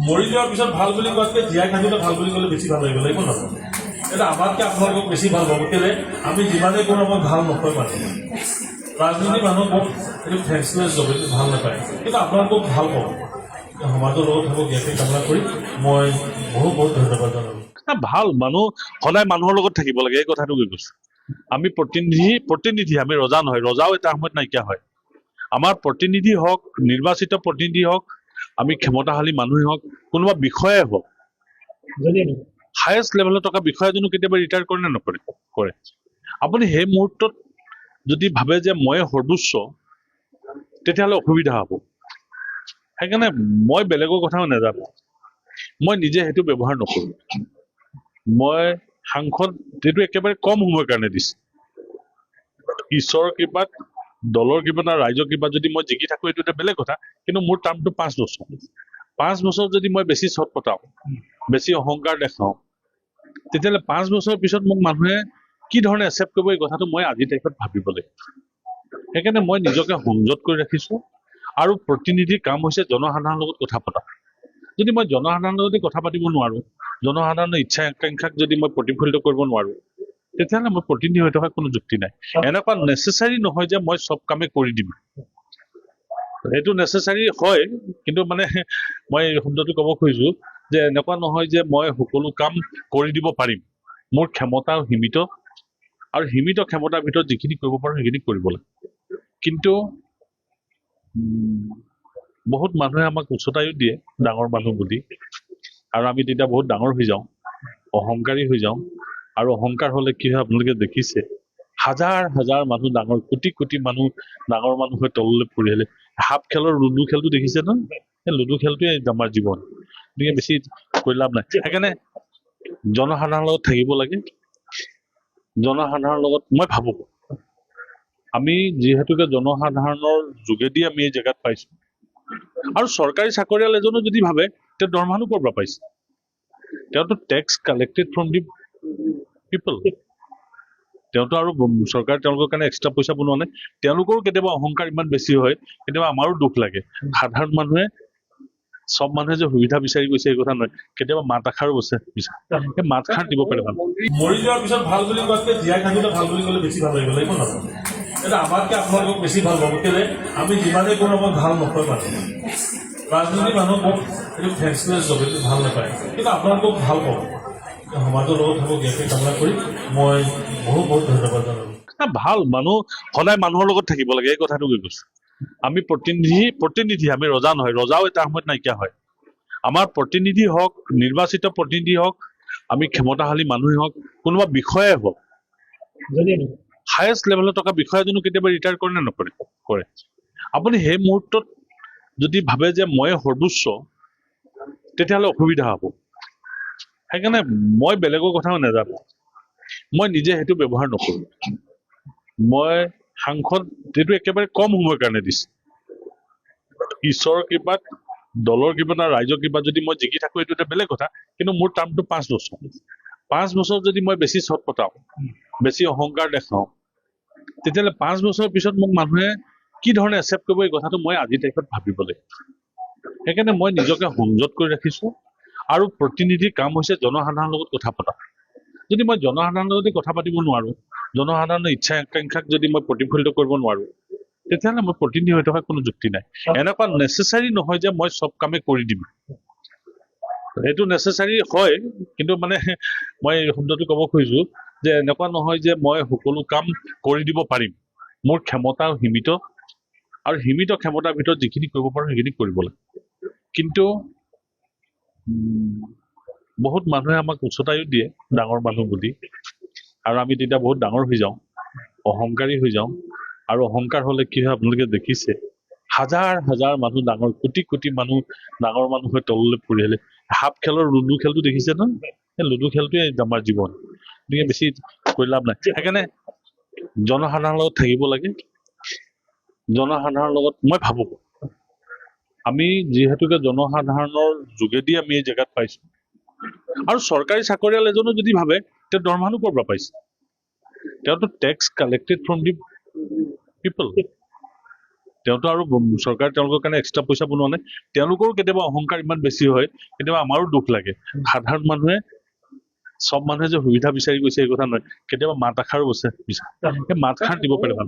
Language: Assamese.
মৰি যোৱাৰ পিছত ভাল বুলি কোৱাতকৈ জীয়াই থাকিলে ভাল বুলি ক'লে বেছি ভাল লাগিব একো নহয়। এটা আমাতকৈ আপোনালোকক বেছি ভাল পাব, কেলৈ আমি যিমানেই কোনো আমাক ভাল নকয় মানুহ ৰাজনীতি মানুহ বহুত এইটো ফেঞ্চলেছ জব, এইটো ভাল নাপায়, কিন্তু আপোনালোকক ভাল পাব। সমাজৰ লগত থাকক, ইয়াতে কামনা কৰি মই বহুত বহুত ধন্যবাদ জনালোঁ। ভাল মানুহ সদায় মানুহৰ লগত থাকিব লাগে, এই কথাটো কৈ কৈছো। আমি প্ৰতিনিধি আমি ৰজা নহয়, ৰজাও এটা সময়ত নাইকিয়া হয়। আমাৰ প্ৰতিনিধি হওক, নিৰ্বাচিত প্ৰতিনিধি হওক, আমি ক্ষমতাশালী মানুহেই হওক, কোনোবা বিষয়াই হওক, হায়েষ্ট লেভেলত থকা বিষয়া এজনো কেতিয়াবা ৰিটায়াৰ কৰে নে নকৰে? কৰে। আপুনি সেই মুহূৰ্তত যদি ভাবে যে মই সৰ্বোচ্চ, তেতিয়াহ'লে অসুবিধা হ'ব। সেইকাৰণে মই বেলেগৰ কথাও নাজানো, মই নিজে সেইটো ব্যৱহাৰ নকৰোঁ। মই সাংসদ যিটো একেবাৰে কম সময়ৰ কাৰণে দিছে, ঈশ্বৰৰ কৃপাত, দলৰ কৃপাত, ৰাইজৰ কৃপাত যদি মই জিকি থাকোঁ এইটো এটা বেলেগ কথা, কিন্তু মোৰ টাৰ্মটো 5 বছৰ। 5 বছৰ যদি মই বেছি চট পটাওঁ, বেছি অহংকাৰ দেখাওঁ, তেতিয়াহ'লে 5 বছৰৰ পিছত মোক মানুহে কি ধৰণে একচেপ্ট কৰিব, এই কথাটো মই আজিৰ তাৰিখত ভাবিব লাগিব। সেইকাৰণে মই নিজকে সংযত কৰি ৰাখিছোঁ। আৰু প্ৰতিনিধিৰ কাম হৈছে জনসাধাৰণৰ লগত কথা পতা। যদি মই জনসাধাৰণৰ যদি কথা পাতিব নোৱাৰোঁ, জনসাধাৰণৰ ইচ্ছা আকাংক্ষাক যদি মই প্ৰতিফলিত কৰিব নোৱাৰোঁ, তেতিয়াহ'লে মই প্ৰতিনিধি হৈ থকা কোনো যুক্তি নাই। এনেকুৱা নেচেচাৰী নহয় যে মই চব কামে কৰি দিম, সেইটো নেচেচাৰী হয়, কিন্তু মানে মই এই শব্দটো ক'ব খুজিছোঁ যে এনেকুৱা নহয় যে মই সকলো কাম কৰি দিব পাৰিম। মোৰ ক্ষমতা সীমিত, আৰু সীমিত ক্ষমতাৰ ভিতৰত যিখিনি কৰিব পাৰোঁ সেইখিনি কৰিব লাগে। কিন্তু বহুত মানুহে আমাক উচতাইও দিয়ে ডাঙৰ মানুহ বুলি, আৰু আমি তেতিয়া বহুত ডাঙৰ হৈ যাওঁ, অহংকাৰী হৈ যাওঁ। আৰু অহংকাৰ হ'লে কি হয় আপোনালোকে দেখিছে, হাজাৰ হাজাৰ মানুহ, ডাঙৰ কোটি কোটি মানুহ ডাঙৰ মানুহ হৈ তললৈ পৰি আহিলে। হাফ খেলৰ লুডু খেলটো দেখিছে ন? সেই লুডু খেলটোৱে আমাৰ জীৱন, গতিকে বেছি কৈ লাভ নাই। সেইকাৰণে জনসাধাৰণৰ লগত থাকিব লাগে। জনসাধাৰণৰ লগত মই ভাবোঁ আমি যিহেতুকে জনসাধাৰণৰ যোগেদি আমি এই জেগাত পাইছোঁ, আৰু চৰকাৰী চাকৰিয়াল এজনো যদি ভাবে তেওঁ দৰমহানো ক'ৰ পৰা পাইছে, তেওঁতো tax collected from the people, তেওঁতো আৰু চৰকাৰে তেওঁলোকৰ কাৰণে এক্সট্ৰা পইচা বনোৱা নাই। তেওঁলোকৰো কেতিয়াবা অহংকাৰ ইমান বেছি হয়, কেতিয়াবা আমাৰো দুখ লাগে। সাধাৰণ মানুহে, চব মানুহে যে সুবিধা বিচাৰি গৈছে এই কথা নহয়, কেতিয়াবা মাত এষাৰো আছে বিচাৰে, সেই মাত এষাৰ দিব পাৰে ভাল। মৰি যোৱাৰ পিছত ভাল বুলি কোৱাতকৈ জীয়াই থাকিলে ভাল বুলি ক'লে বেছি ভাল লাগিব একো নহয়। এটা আমাতকৈ আপোনালোকক বেছি ভাল পাব, কেলৈ আমি যিমানেই কোনো আমাক ভাল নকয় মানুহ ৰাজনীতি মানুহ বহুত এইটো ফেঞ্চলেছ জব, এইটো ভাল নাপায়, কিন্তু আপোনালোকক ভাল পাব। সমাজৰ লগত থাকক, ইয়াতে কামনা কৰি মই বহুত বহুত ধন্যবাদ জনালোঁ। ভাল মানুহ সদায় মানুহৰ লগত থাকিব লাগে, এই কথাটো কৈ কৈছো। আমি প্ৰতিনিধি আমি ৰজা নহয়, ৰজাও এটা সময়ত নাইকিয়া হয়। আমাৰ প্ৰতিনিধি হওক, নিৰ্বাচিত প্ৰতিনিধি হওক, আমি ক্ষমতাশালী মানুহেই হওক, কোনোবা বিষয়াই হওক, হায়েষ্ট লেভেলত থকা বিষয়া এজনো কেতিয়াবা ৰিটায়াৰ কৰে নে নকৰে? কৰে। আপুনি সেই মুহূৰ্তত যদি ভাবে যে মই সৰ্বোচ্চ, তেতিয়াহ'লে অসুবিধা হ'ব। সেইকাৰণে মই বেলেগৰ কথাও নাজানো, মই নিজে সেইটো ব্যৱহাৰ নকৰোঁ। মই সাংসদ যিটো একেবাৰে কম সময়ৰ কাৰণে দিছে, ঈশ্বৰৰ কৃপাত, দলৰ কৃপাত, ৰাইজৰ কৃপাত যদি মই জিকি থাকোঁ এইটো এটা বেলেগ কথা, কিন্তু মোৰ টাৰ্মটো 5 বছৰ। 5 বছৰ যদি মই বেছি চট পটাওঁ, বেছি অহংকাৰ দেখাওঁ, তেতিয়াহ'লে 5 বছৰৰ পিছত মোক মানুহে কি ধৰণে একচেপ্ট কৰিব, এই কথাটো মই আজিৰ তাৰিখত ভাবিব লাগিব। সেইকাৰণে মই নিজকে সংযত কৰি ৰাখিছোঁ। আৰু প্ৰতিনিধিৰ কাম হৈছে জনসাধাৰণৰ লগত কথা পতা। যদি মই জনসাধাৰণৰ যদি কথা পাতিব নোৱাৰোঁ, জনসাধাৰণৰ ইচ্ছা আকাংক্ষাক যদি মই প্ৰতিফলিত কৰিব নোৱাৰোঁ, তেতিয়াহ'লে মই প্ৰতিনিধি হৈ থকা কোনো যুক্তি নাই। এনেকুৱা নেচেচাৰী নহয় যে মই চব কামে কৰি দিম, সেইটো নেচেচাৰী হয়, কিন্তু মানে মই এই শব্দটো ক'ব খুজিছোঁ যে এনেকুৱা নহয় যে মই সকলো কাম কৰি দিব পাৰিম। মোৰ ক্ষমতা সীমিত, আৰু সীমিত ক্ষমতাৰ ভিতৰত যিখিনি কৰিব পাৰোঁ সেইখিনি কৰিব লাগে। কিন্তু বহুত মানুহে আমাক উচতাইও দিয়ে ডাঙৰ মানুহ বুলি, আৰু আমি তেতিয়া বহুত ডাঙৰ হৈ যাওঁ, অহংকাৰী হৈ যাওঁ। আৰু অহংকাৰ হ'লে কি হয় আপোনালোকে দেখিছে, হাজাৰ হাজাৰ মানুহ, ডাঙৰ কোটি কোটি মানুহ ডাঙৰ মানুহ হৈ তললৈ পৰি আহিলে। হাফ খেলৰ লুডু খেলটো দেখিছে ন? সেই লুডু খেলটোৱে আমাৰ জীৱন, গতিকে বেছি কৈ লাভ নাই। সেইকাৰণে জনসাধাৰণৰ লগত থাকিব লাগে। জনসাধাৰণৰ লগত মই ভাবোঁ আমি যিহেতুকে জনসাধাৰণৰ যোগেদি আমি এই জেগাত পাইছোঁ, আৰু চৰকাৰী চাকৰিয়াল এজনো যদি ভাবে তেওঁ দৰমহানো ক'ৰ পৰা পাইছে, তেওঁতো tax collected from the people, তেওঁতো আৰু চৰকাৰে তেওঁলোকৰ কাৰণে এক্সট্ৰা পইচা বনোৱা নাই তেওঁলোকৰো কেতিয়াবা অহংকাৰ ইমান বেছি হয় কেতিয়াবা আমাৰো দুখ লাগে সাধাৰণ মানুহে চব মানুহে যে সুবিধা বিচাৰি গৈছে এই কথা নহয় কেতিয়াবা মাত এষাৰো আছে সেই মাত এষাৰ দিব পাৰে ভাল